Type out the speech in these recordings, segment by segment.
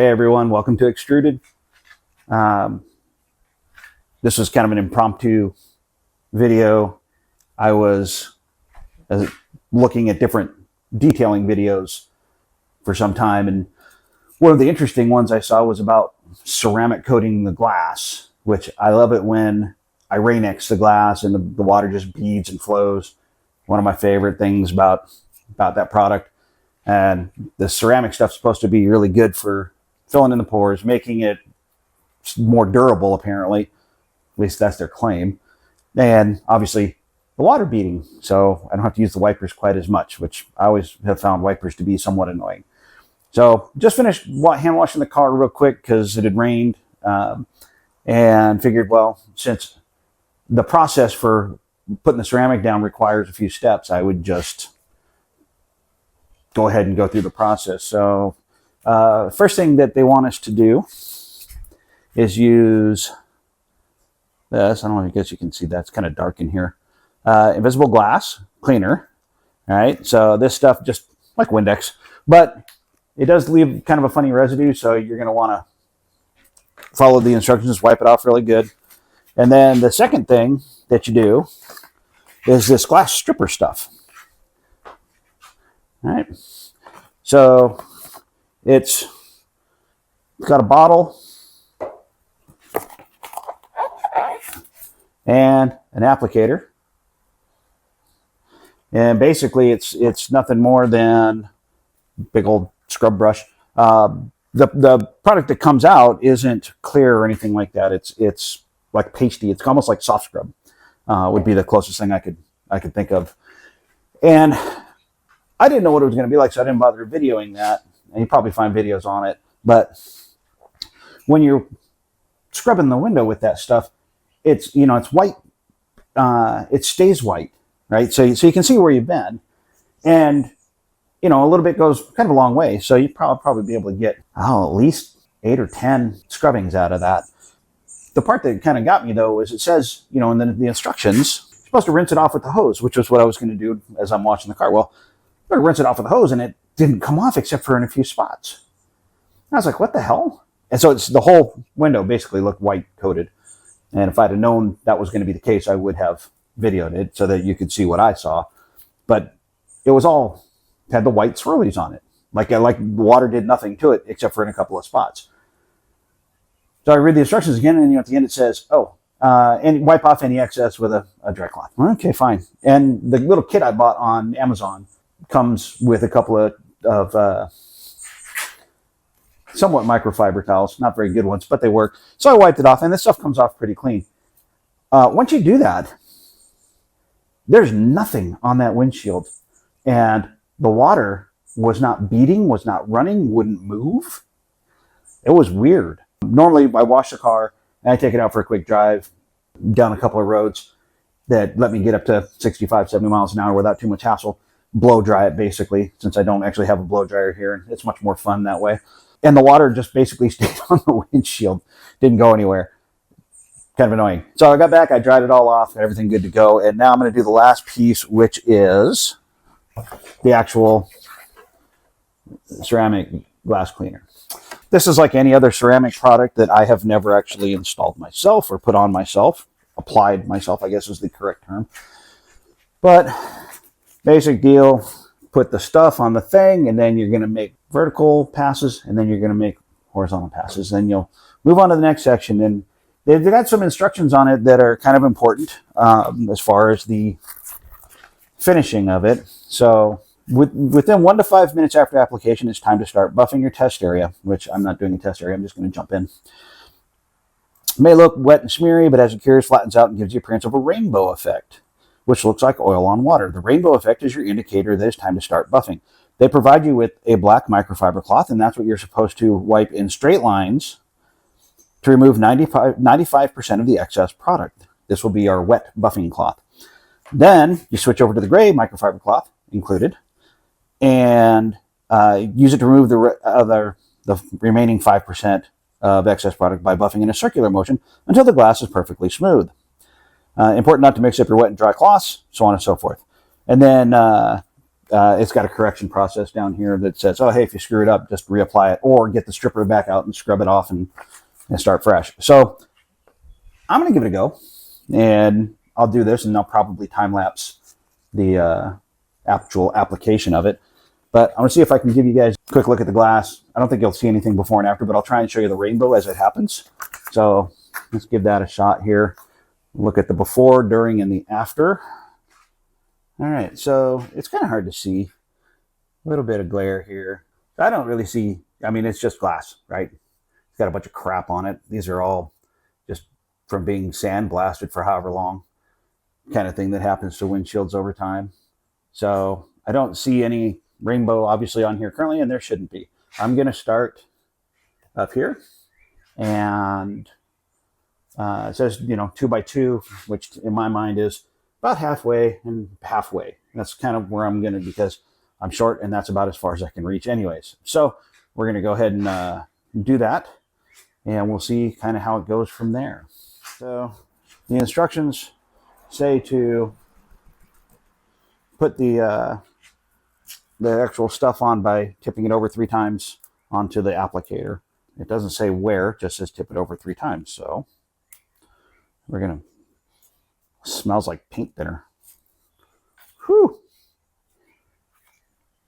Hey everyone, welcome to Extruded. This was kind of an impromptu video. I was looking at different detailing videos for some time, and one of the interesting ones I saw was about ceramic coating the glass, which I love it when I Rain-X the glass and the water just beads and flows. One of my favorite things about that product. And the ceramic stuff's supposed to be really good for filling in the pores, making it more durable, apparently. At least that's their claim. And obviously the water beading, so I don't have to use the wipers quite as much, which I always have found wipers to be somewhat annoying. So just finished hand washing the car real quick because it had rained, and figured, well, since the process for putting the ceramic down requires a few steps, I would just go ahead and go through the process. So first thing that they want us to do is use this. I don't know, I guess you can see that. It's kind of dark in here. Invisible glass cleaner. All right, so this stuff just like Windex, but it does leave kind of a funny residue, so you're going to want to follow the instructions, wipe it off really good. And then the second thing that you do is this glass stripper stuff. All right, so it's got a bottle and an applicator, and basically it's nothing more than a big old scrub brush. The product that comes out isn't clear or anything like that. It's like pasty. It's almost like soft scrub. Would be the closest thing I could think of. And I didn't know what it was going to be like, so I didn't bother videoing that. And you probably find videos on it. But when you're scrubbing the window with that stuff, it's white. It stays white, right? So you can see where you've been, and a little bit goes kind of a long way. So you probably be able to get at least 8 or 10 scrubbings out of that. The part that kind of got me though is it says, in the instructions, you're supposed to rinse it off with the hose, which was what I was going to do as I'm washing the car. Well, I'm going to rinse it off with the hose, and it didn't come off except for in a few spots. And I was like, what the hell? And so the whole window basically looked white coated. And if I'd have known that was going to be the case, I would have videoed it so that you could see what I saw. But it was had the white swirlies on it. Like water did nothing to it except for in a couple of spots. So I read the instructions again, and at the end it says, and wipe off any excess with a dry cloth. Okay, fine. And the little kit I bought on Amazon comes with a couple of somewhat microfiber towels, not very good ones, but they work. So I wiped it off, and this stuff comes off pretty clean. Once you do that, there's nothing on that windshield, and the water was not beading, was not running, wouldn't move. It was weird. Normally, I wash the car, and I take it out for a quick drive down a couple of roads that let me get up to 65, 70 miles an hour without too much hassle. Blow dry it, basically, since I don't actually have a blow dryer here. It's much more fun that way. And the water just basically stayed on the windshield. Didn't go anywhere. Kind of annoying. So I got back, I dried it all off, everything good to go. And now I'm going to do the last piece, which is the actual ceramic glass cleaner. This is like any other ceramic product that I have never actually installed myself or put on myself. Applied myself, I guess is the correct term. But basic deal, put the stuff on the thing, and then you're going to make vertical passes, and then you're going to make horizontal passes. Then you'll move on to the next section. And they've got some instructions on it that are kind of important as far as the finishing of it. So within 1 to 5 minutes after application, it's time to start buffing your test area, which I'm not doing a test area. I'm just going to jump in. It may look wet and smeary, but as it cures, flattens out and gives the appearance of a rainbow effect, which looks like oil on water. The rainbow effect is your indicator that it's time to start buffing. They provide you with a black microfiber cloth, and that's what you're supposed to wipe in straight lines to remove 95% of the excess product. This will be our wet buffing cloth. Then you switch over to the gray microfiber cloth included, and use it to remove the remaining 5% of excess product by buffing in a circular motion until the glass is perfectly smooth. Important not to mix up your wet and dry cloths, so on and so forth. And then it's got a correction process down here that says, oh, hey, if you screw it up, just reapply it, or get the stripper back out and scrub it off and start fresh. So I'm going to give it a go, and I'll do this, and I'll probably time lapse the actual application of it. But I'm going to see if I can give you guys a quick look at the glass. I don't think you'll see anything before and after, but I'll try and show you the rainbow as it happens. So let's give that a shot here. Look at the before, during, and the after. All right, so it's kind of hard to see. A little bit of glare here. I don't really see, I mean, it's just glass, right? It's got a bunch of crap on it. These are all just from being sandblasted for however long, kind of thing that happens to windshields over time. So I don't see any rainbow obviously on here currently, and there shouldn't be. I'm going to start up here, and it says, 2x2, which in my mind is about halfway and halfway. That's kind of where I'm going to, because I'm short and that's about as far as I can reach anyways. So we're going to go ahead and do that, and we'll see kind of how it goes from there. So the instructions say to put the actual stuff on by tipping it over 3 times onto the applicator. It doesn't say where, it just says tip it over 3 times. So we're going to, smells like paint thinner. Whew.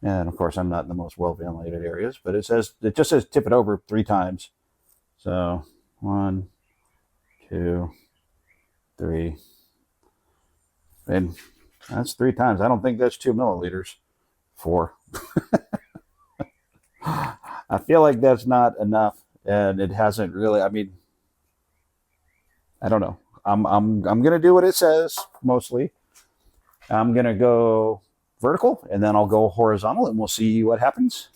And of course, I'm not in the most well-ventilated areas, but it just says tip it over 3 times. So 1, 2, 3. And that's 3 times. I don't think that's 2 milliliters. 4. I feel like that's not enough, and it hasn't really, I mean, I don't know. I'm gonna do what it says mostly. I'm gonna go vertical, and then I'll go horizontal, and we'll see what happens.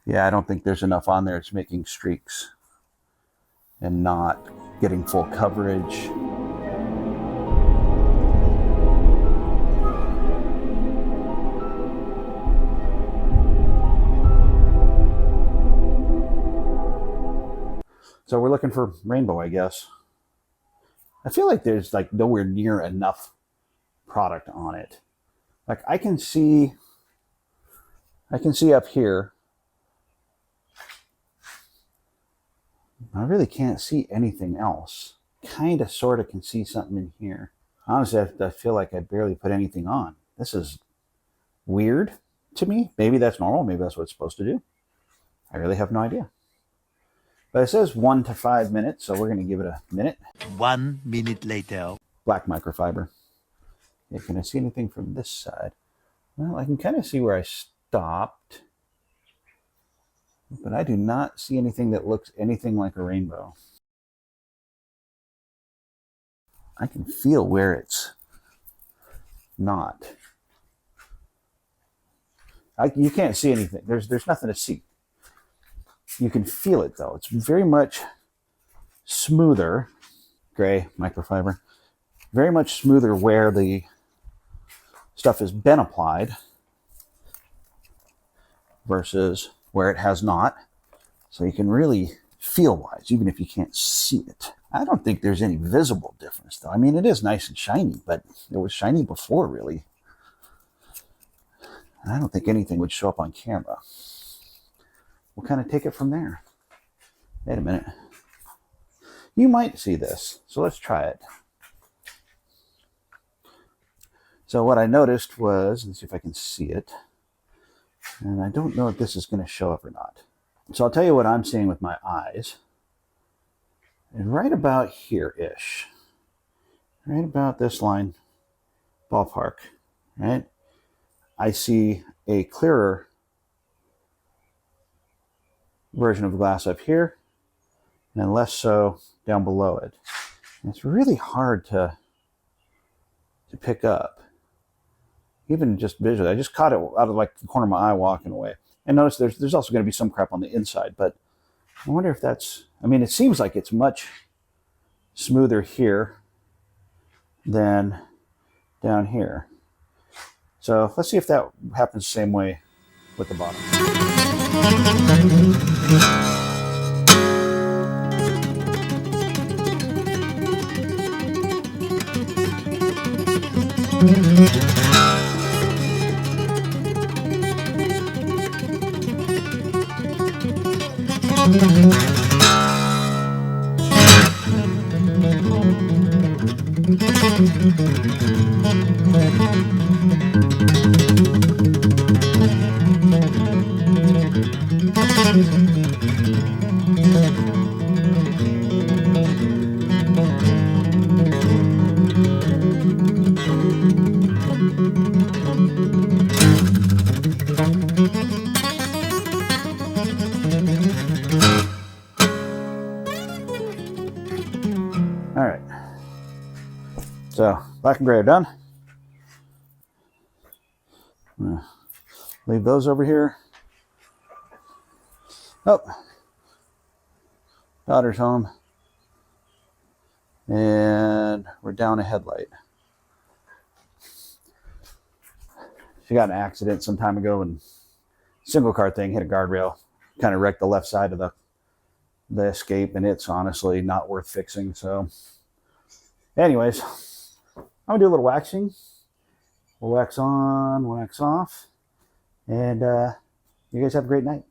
Yeah, I don't think there's enough on there. It's making streaks and not getting full coverage. So we're looking for rainbow, I guess. I feel like there's like nowhere near enough product on it. Like I can see up here. I really can't see anything else. Kind of, sort of can see something in here. Honestly, I feel like I barely put anything on. This is weird to me. Maybe that's normal. Maybe that's what it's supposed to do. I really have no idea. But it says 1 to 5 minutes, so we're going to give it a minute. 1 minute later. Black microfiber. Yeah, can I see anything from this side? Well, I can kind of see where I stopped. But I do not see anything that looks anything like a rainbow. I can feel where it's not. You can't see anything. There's nothing to see. You can feel it though. It's very much smoother, gray microfiber, very much smoother where the stuff has been applied versus where it has not. So you can really feel wise, even if you can't see it. I don't think there's any visible difference though. I mean, it is nice and shiny, but it was shiny before really. I don't think anything would show up on camera. We'll kind of take it from there. Wait a minute. You might see this, so let's try it. So what I noticed was, let's see if I can see it. And I don't know if this is going to show up or not. So I'll tell you what I'm seeing with my eyes. And right about here-ish, right about this line, ballpark, right? I see a clearer version of the glass up here, and less so down below it. And it's really hard to pick up, even just visually. I just caught it out of like the corner of my eye walking away. And notice there's also going to be some crap on the inside, but I wonder if that's, I mean, it seems like it's much smoother here than down here. So let's see if that happens the same way with the bottom. All right. So black and gray are done. Leave those over here. Oh, daughter's home. And we're down a headlight. She got in an accident some time ago and single car thing hit a guardrail. Kind of wrecked the left side of the escape, and it's honestly not worth fixing. So anyways, I'm gonna do a little waxing. We'll wax on, wax off. And you guys have a great night.